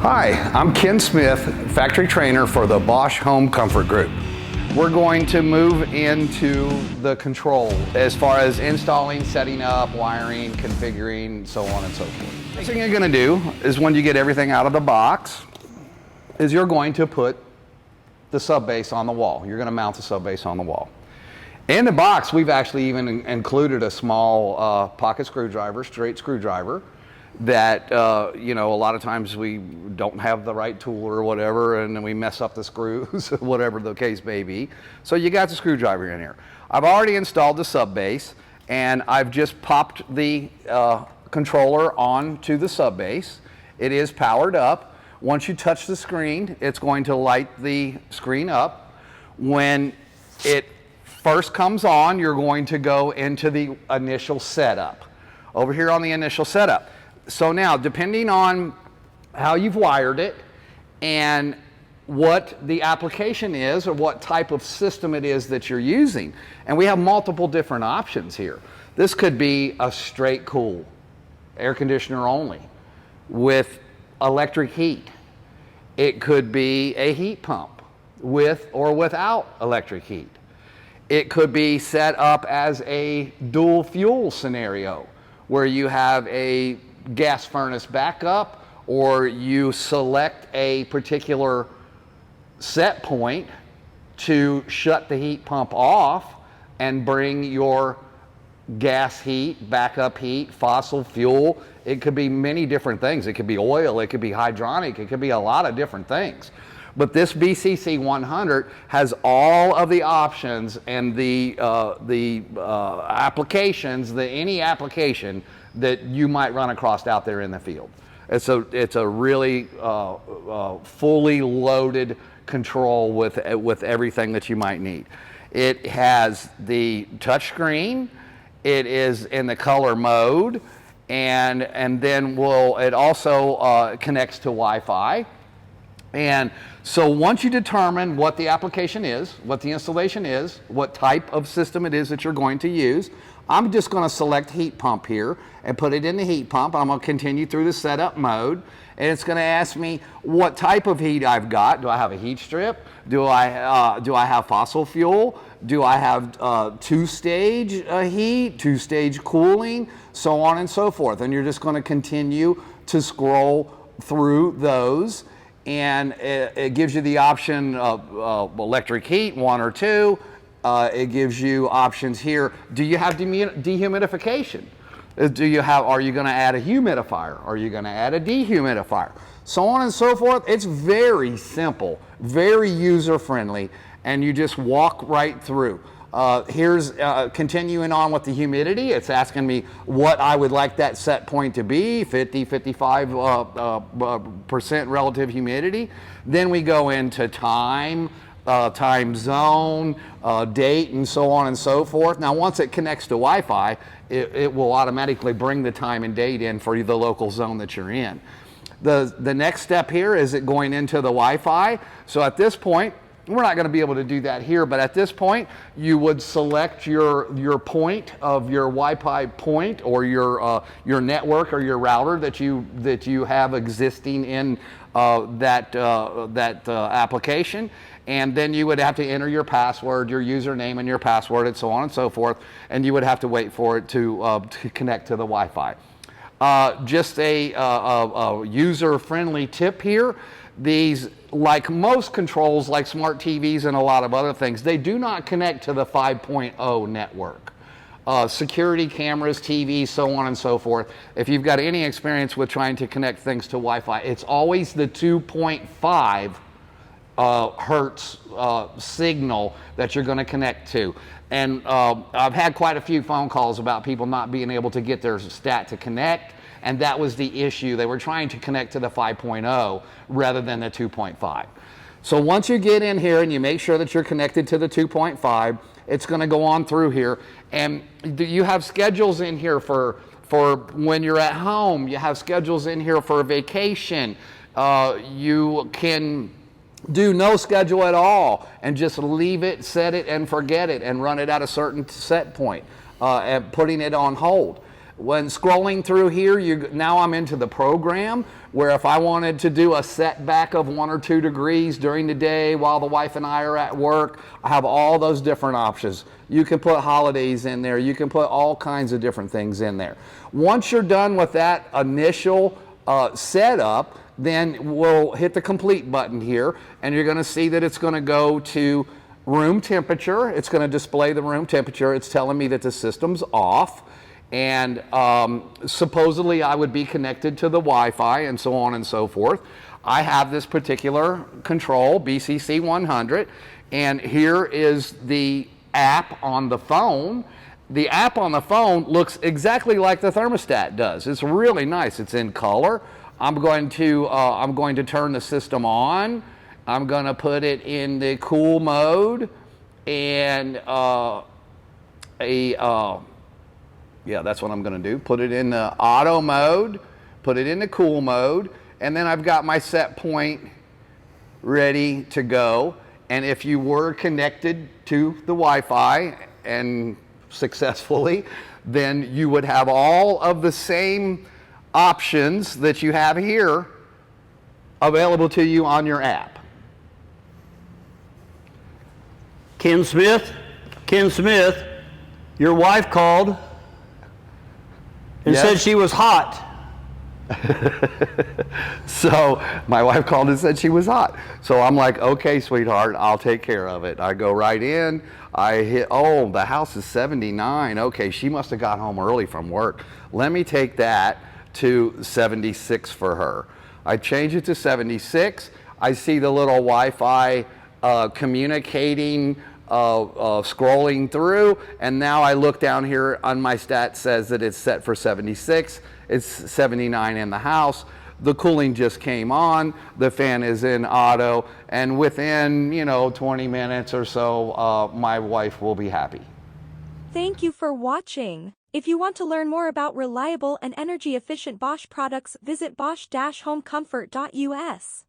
Hi, I'm Ken Smith, factory trainer for the Bosch Home Comfort Group. We're going to move into the control as far as installing, setting up, wiring, configuring, so on and so forth. Next thing you're going to do is, when you get everything out of the box, is you're going to put the sub base on the wall. You're going to mount the sub base on the wall. In the box, we've actually even included a small pocket screwdriver, straight screwdriver, that you know, a lot of times we don't have the right tool or whatever, and then we mess up the screws, whatever the case may be. So you got the screwdriver in here. I've already installed the sub base, and I've just popped the controller onto the sub base. It is powered up. Once you touch the screen, it's going to light the screen up. When it first comes on, you're going to go into the initial setup. Over here on the initial setup. So now, depending on how you've wired it and what the application is, or what type of system it is that you're using, and we have multiple different options here. This could be a straight cool, air conditioner only, with electric heat. It could be a heat pump with or without electric heat. It could be set up as a dual fuel scenario, where you have a gas furnace backup, or you select a particular set point to shut the heat pump off and bring your gas heat, backup heat, fossil fuel. It could be many different things. It could be oil, it could be hydronic, it could be a lot of different things. But this BCC100 has all of the options and the applications, any application that you might run across out there in the field. It's a really fully loaded control with everything that you might need. It has the touch screen. It is in the color mode, and then it also connects to Wi-Fi. And so once you determine what the application is, what the installation is, what type of system it is that you're going to use, I'm just going to select heat pump here and put it in the heat pump. I'm going to continue through the setup mode, and it's going to ask me what type of heat I've got. Do I have a heat strip? Do I have fossil fuel? Do I have two-stage heat, two-stage cooling, so on and so forth? And you're just going to continue to scroll through those, and it gives you the option of electric heat, 1 or 2. It gives you options here. Do you have dehumidification? Are you going to add a humidifier? Are you going to add a dehumidifier? So on and so forth. It's very simple, very user-friendly, and you just walk right through. Here's continuing on with the humidity. It's asking me what I would like that set point to be, 50-55% relative humidity. Then we go into time, time zone, date, and so on and so forth. Now, once it connects to Wi-Fi, it will automatically bring the time and date in for the local zone that you're in. The next step here is it going into the Wi-Fi. So at this point, we're not going to be able to do that here, but at this point, you would select your point of your Wi-Fi point, or your network or your router that you have existing in that application, and then you would have to enter your password, your username, and your password, and so on and so forth, and you would have to wait for it to connect to the Wi-Fi. Just a user-friendly tip here. These, like most controls, like smart TVs and a lot of other things, they do not connect to the 5.0 network. Security cameras, TVs, so on and so forth. If you've got any experience with trying to connect things to Wi-Fi, it's always the 2.5 hertz signal that you're going to connect to. And I've had quite a few phone calls about people not being able to get their stat to connect. And that was the issue. They were trying to connect to the 5.0 rather than the 2.5. So once you get in here and you make sure that you're connected to the 2.5, it's going to go on through here. And you have schedules in here for when you're at home. You have schedules in here for a vacation. You can do no schedule at all and just leave it, set it, and forget it, and run it at a certain set point, and putting it on hold. When scrolling through here, now I'm into the program where if I wanted to do a setback of 1 or 2 degrees during the day while the wife and I are at work, I have all those different options. You can put holidays in there. You can put all kinds of different things in there. Once you're done with that initial setup, then we'll hit the complete button here, and you're going to see that it's going to go to room temperature. It's going to display the room temperature. It's telling me that the system's off. And supposedly I would be connected to the Wi-Fi and so on and so forth. I have this particular control, BCC100, and here is the app on the phone. The app on the phone looks exactly like the thermostat does. It's really nice. It's in color. I'm going to turn the system on. I'm going to put it in the cool mode, and yeah, that's what I'm going to do. Put it in the auto mode, put it in the cool mode, and then I've got my set point ready to go. And if you were connected to the Wi-Fi and successfully, then you would have all of the same options that you have here available to you on your app. Ken Smith, your wife called and said she was hot. So my wife called and said she was hot. So I'm like, okay, sweetheart, I'll take care of it. I go right in. I hit, oh, the house is 79. Okay, she must have got home early from work. Let me take that to 76 for her. I change it to 76. I see the little Wi-Fi communicating, scrolling through, and now I look down here on my stat says that it's set for 76. It's 79 in the house. The cooling just came on. The fan is in auto, and within 20 minutes or so, my wife will be happy. Thank you for watching. If you want to learn more about reliable and energy efficient Bosch products, visit bosch-homecomfort.us.